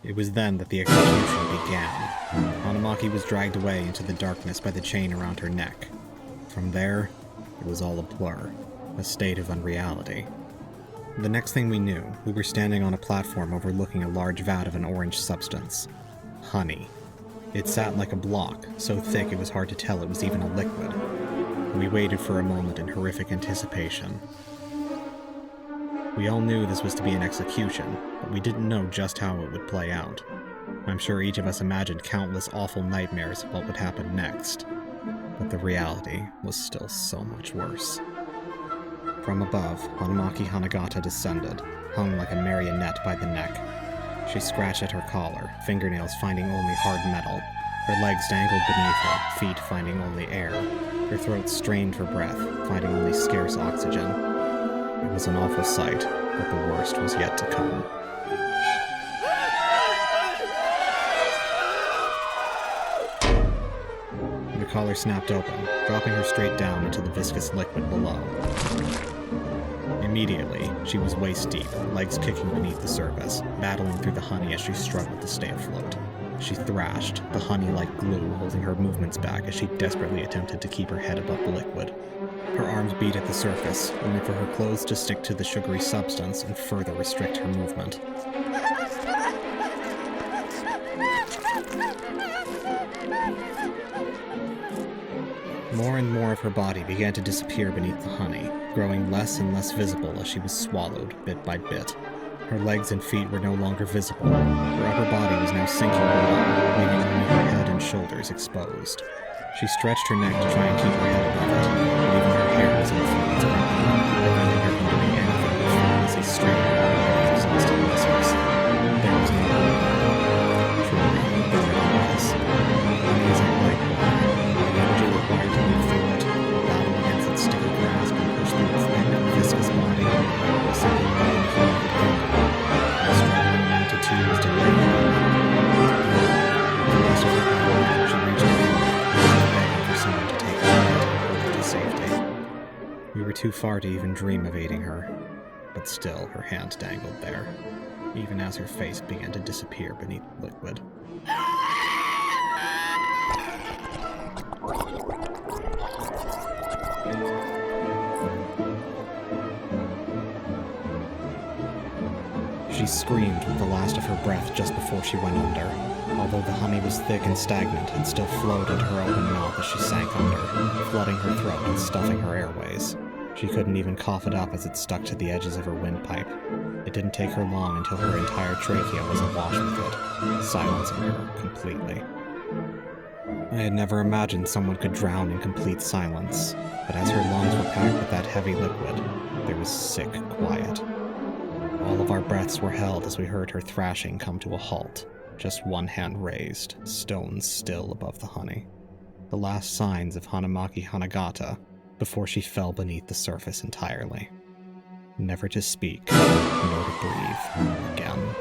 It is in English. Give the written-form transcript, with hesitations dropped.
It was then that the execution began. Hanamaki was dragged away into the darkness by the chain around her neck. From there, it was all a blur, a state of unreality. The next thing we knew, we were standing on a platform overlooking a large vat of an orange substance. Honey. It sat like a block, so thick it was hard to tell it was even a liquid. We waited for a moment in horrific anticipation. We all knew this was to be an execution, but we didn't know just how it would play out. I'm sure each of us imagined countless awful nightmares of what would happen next, but the reality was still so much worse. From above, Hanamaki Hanagata descended, hung like a marionette by the neck. She scratched at her collar, fingernails finding only hard metal. Her legs dangled beneath her, feet finding only air. Her throat strained for breath, finding only scarce oxygen. It was an awful sight, but the worst was yet to come. The collar snapped open, dropping her straight down into the viscous liquid below. Immediately, she was waist-deep, legs kicking beneath the surface, battling through the honey as she struggled to stay afloat. She thrashed, the honey like glue holding her movements back as she desperately attempted to keep her head above the liquid. Her arms beat at the surface, only for her clothes to stick to the sugary substance and further restrict her movement. More and more of her body began to disappear beneath the honey, growing less and less visible as she was swallowed, bit by bit. Her legs and feet were no longer visible. Her upper body was now sinking below, leaving only her head and shoulders exposed. She stretched her neck to try and keep her head above it, but even her hair was in the fluids around her, preventing her from doing anything but fall as they strained her out of her exhausted muscles. There was no hope. Truly, there never was. Honey isn't like water. The energy required to move through it, battle against its sticky grasp and push through its thick, viscous body, was simply more than human could handle. The struggling amounted to was delayed. The rest of her power, she reached out for someone to take her hand and hold her to safety. We were too far to even dream of aiding her, but still her hand dangled there, even as her face began to disappear beneath the liquid. She screamed with the last of her breath just before she went under. Although the honey was thick and stagnant, it still flowed into her open mouth as she sank under, flooding her throat and stuffing her airways. She couldn't even cough it up as it stuck to the edges of her windpipe. It didn't take her long until her entire trachea was awash with it, silencing her completely. I had never imagined someone could drown in complete silence, but as her lungs were packed with that heavy liquid, there was sick quiet. All of our breaths were held as we heard her thrashing come to a halt, just one hand raised, stones still above the honey. The last signs of Hanamaki Hanagata before she fell beneath the surface entirely. Never to speak, nor to breathe again.